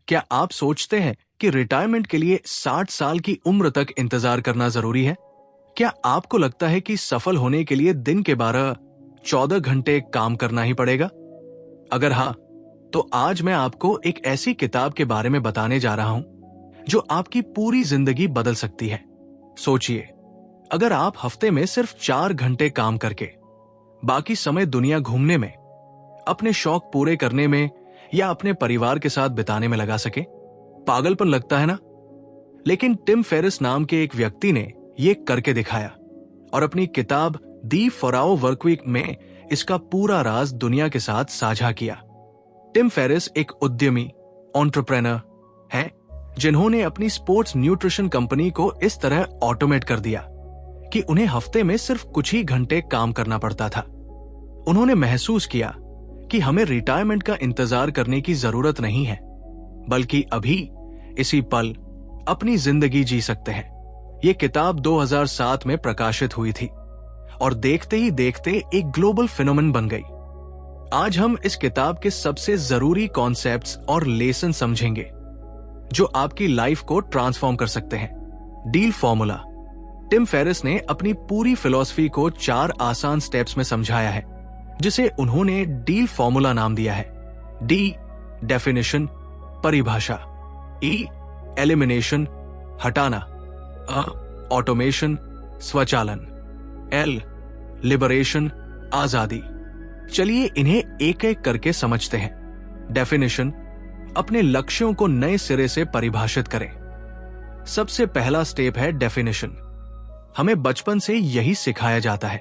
क्या आप सोचते हैं कि रिटायरमेंट के लिए 60 साल की उम्र तक इंतजार करना जरूरी है? क्या आपको लगता है कि सफल होने के लिए दिन के 12-14 घंटे काम करना ही पड़ेगा? अगर हाँ, तो आज मैं आपको एक ऐसी किताब के बारे में बताने जा रहा हूं जो आपकी पूरी जिंदगी बदल सकती है। सोचिए, अगर आप हफ्ते में सिर्फ 4 घंटे काम करके बाकी समय दुनिया घूमने में, अपने शौक पूरे करने में या अपने परिवार के साथ बिताने में लगा सके। पागलपन लगता है ना? लेकिन टिम फेरिस नाम के एक व्यक्ति ने यह करके दिखाया और अपनी किताब दी 4 वर्कवीक में इसका पूरा राज दुनिया के साथ साझा किया। टिम फेरिस एक उद्यमी, एंटरप्रेन्योर हैं जिन्होंने अपनी स्पोर्ट्स न्यूट्रिशन कंपनी को इस तरह ऑटोमेट कर दिया कि उन्हें हफ्ते में सिर्फ कुछ ही घंटे काम करना पड़ता था। उन्होंने महसूस किया कि हमें रिटायरमेंट का इंतजार करने की जरूरत नहीं है, बल्कि अभी इसी पल अपनी जिंदगी जी सकते हैं। यह किताब 2007 में प्रकाशित हुई थी और देखते ही देखते एक ग्लोबल फिनोमेनन बन गई। आज हम इस किताब के सबसे जरूरी कॉन्सेप्ट्स और लेसन समझेंगे जो आपकी लाइफ को ट्रांसफॉर्म कर सकते हैं। Deal formula. टिम फेरिस ने अपनी पूरी फिलॉसफी को 4 आसान स्टेप्स में समझाया है, जिसे उन्होंने डील फॉर्मूला नाम दिया है। डी, डेफिनेशन, परिभाषा। ई, एलिमिनेशन, हटाना। ऑटोमेशन, स्वचालन। एल, लिबरेशन, आजादी। चलिए इन्हें एक एक करके समझते हैं। डेफिनेशन, अपने लक्ष्यों को नए सिरे से परिभाषित करें। सबसे पहला स्टेप है डेफिनेशन। हमें बचपन से यही सिखाया जाता है,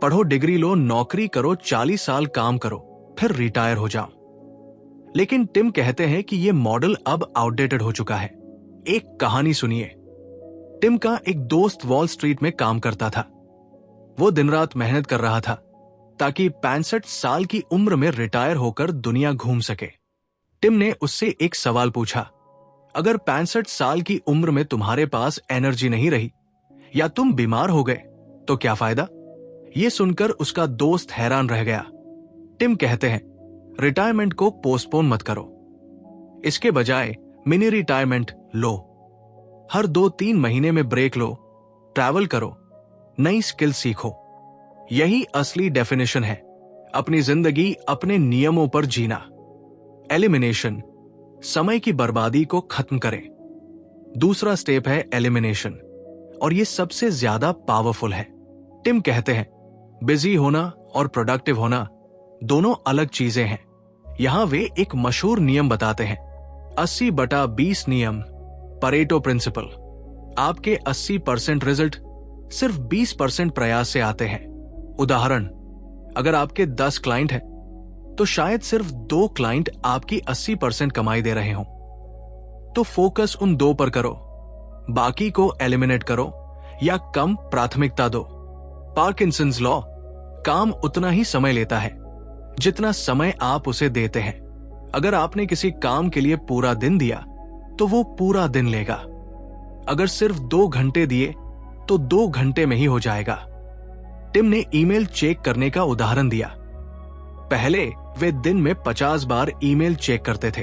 पढ़ो, डिग्री लो, नौकरी करो, 40 साल काम करो, फिर रिटायर हो जाओ। लेकिन टिम कहते हैं कि यह मॉडल अब आउटडेटेड हो चुका है। एक कहानी सुनिए। टिम का एक दोस्त वॉल स्ट्रीट में काम करता था। वो दिन रात मेहनत कर रहा था ताकि 65 साल की उम्र में रिटायर होकर दुनिया घूम सके। टिम ने उससे एक सवाल पूछा, अगर 65 साल की उम्र में तुम्हारे पास एनर्जी नहीं रही या तुम बीमार हो गए तो क्या फायदा? यह सुनकर उसका दोस्त हैरान रह गया। टिम कहते हैं, रिटायरमेंट को पोस्टपोन मत करो, इसके बजाय मिनी रिटायरमेंट लो। हर 2-3 महीने में ब्रेक लो, ट्रैवल करो, नई स्किल सीखो। यही असली डेफिनेशन है, अपनी जिंदगी अपने नियमों पर जीना। एलिमिनेशन, समय की बर्बादी को खत्म करें। दूसरा स्टेप है एलिमिनेशन और यह सबसे ज्यादा पावरफुल है। टिम कहते हैं, बिजी होना और प्रोडक्टिव होना दोनों अलग चीजें हैं। यहां वे एक मशहूर नियम बताते हैं, 80/20 नियम, परेटो प्रिंसिपल। आपके 80% रिजल्ट सिर्फ 20% प्रयास से आते हैं। उदाहरण, अगर आपके 10 क्लाइंट हैं तो शायद सिर्फ 2 क्लाइंट आपकी 80% कमाई दे रहे हों। तो फोकस उन 2 पर करो, बाकी को एलिमिनेट करो या कम प्राथमिकता दो। पार्किंसंस लॉ, काम उतना ही समय लेता है जितना समय आप उसे देते हैं। अगर आपने किसी काम के लिए पूरा दिन दिया तो वो पूरा दिन लेगा। अगर सिर्फ 2 घंटे दिए तो 2 घंटे में ही हो जाएगा। टिम ने ईमेल चेक करने का उदाहरण दिया। पहले वे दिन में 50 बार ईमेल चेक करते थे।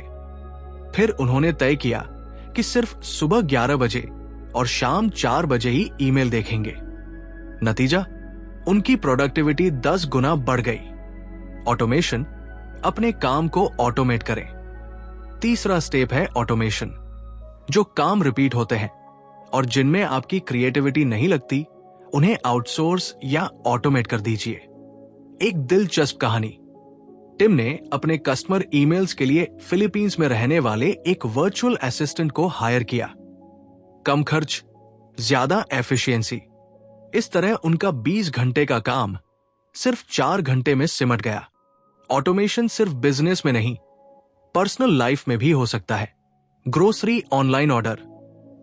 फिर उन्होंने तय किया कि सिर्फ सुबह 11 बजे और शाम 4 बजे ही ईमेल देखेंगे। नतीजा, उनकी प्रोडक्टिविटी 10 गुना बढ़ गई। ऑटोमेशन, अपने काम को ऑटोमेट करें। तीसरा स्टेप है ऑटोमेशन। जो काम रिपीट होते हैं और जिनमें आपकी क्रिएटिविटी नहीं लगती, उन्हें आउटसोर्स या ऑटोमेट कर दीजिए। एक दिलचस्प कहानी, टिम ने अपने कस्टमर ईमेल्स के लिए फिलीपींस में रहने वाले एक वर्चुअल असिस्टेंट को हायर किया। कम खर्च, ज्यादा एफिशिएंसी। इस तरह उनका 20 घंटे का काम सिर्फ 4 घंटे में सिमट गया। ऑटोमेशन सिर्फ बिजनेस में नहीं, पर्सनल लाइफ में भी हो सकता है। Grocery online order,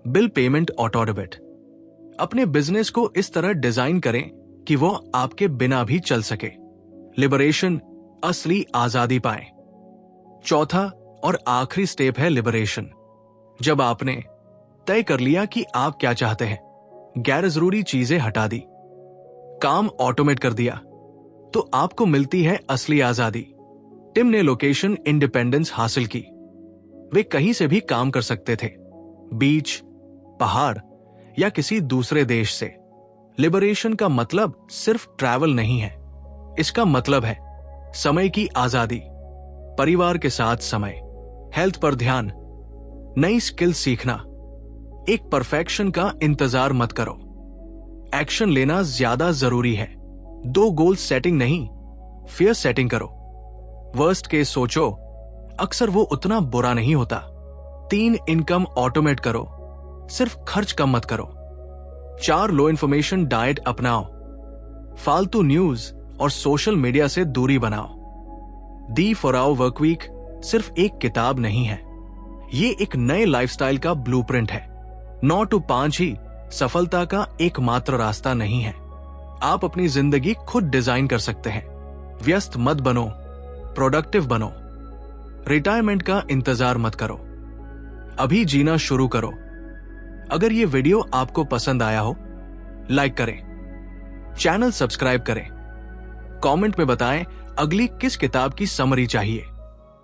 bill payment auto debit. अपने बिजनेस को इस तरह डिजाइन करें कि वो आपके बिना भी चल सके। लिबरेशन, असली आजादी पाएं। चौथा और आखिरी स्टेप है लिबरेशन। जब आपने तय कर लिया कि आप क्या चाहते हैं, गैर जरूरी चीजें हटा दी, काम ऑटोमेट कर दिया, तो आपको मिलती है असली आजादी। टिम ने लोकेशन इंडिपेंडेंस हासिल की। वे कहीं से भी काम कर सकते थे, बीच, पहाड़ या किसी दूसरे देश से। लिबरेशन का मतलब सिर्फ ट्रैवल नहीं है, इसका मतलब है समय की आजादी, परिवार के साथ समय, हेल्थ पर ध्यान, नई स्किल सीखना। एक परफेक्शन का इंतजार मत करो, एक्शन लेना ज्यादा जरूरी है। 2 गोल सेटिंग नहीं, फियर सेटिंग करो। वर्स्ट केस सोचो, अक्सर वो उतना बुरा नहीं होता। 3 इनकम ऑटोमेट करो, सिर्फ खर्च कम मत करो। 4 लो इन्फॉर्मेशन डाइट अपनाओ, फालतू न्यूज और सोशल मीडिया से दूरी बनाओ। दी 4 आवर वर्क वीक सिर्फ एक किताब नहीं है, ये एक नए लाइफस्टाइल का ब्लूप्रिंट है। 9 to 5 ही सफलता का एकमात्र रास्ता नहीं है। आप अपनी जिंदगी खुद डिजाइन कर सकते हैं। व्यस्त मत बनो, प्रोडक्टिव बनो। रिटायरमेंट का इंतजार मत करो, अभी जीना शुरू करो। अगर ये वीडियो आपको पसंद आया हो, लाइक करें, चैनल सब्सक्राइब करें, कमेंट में बताएं अगली किस किताब की समरी चाहिए।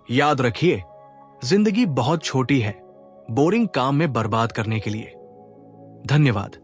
याद रखिए, जिंदगी बहुत छोटी है बोरिंग काम में बर्बाद करने के लिए। धन्यवाद।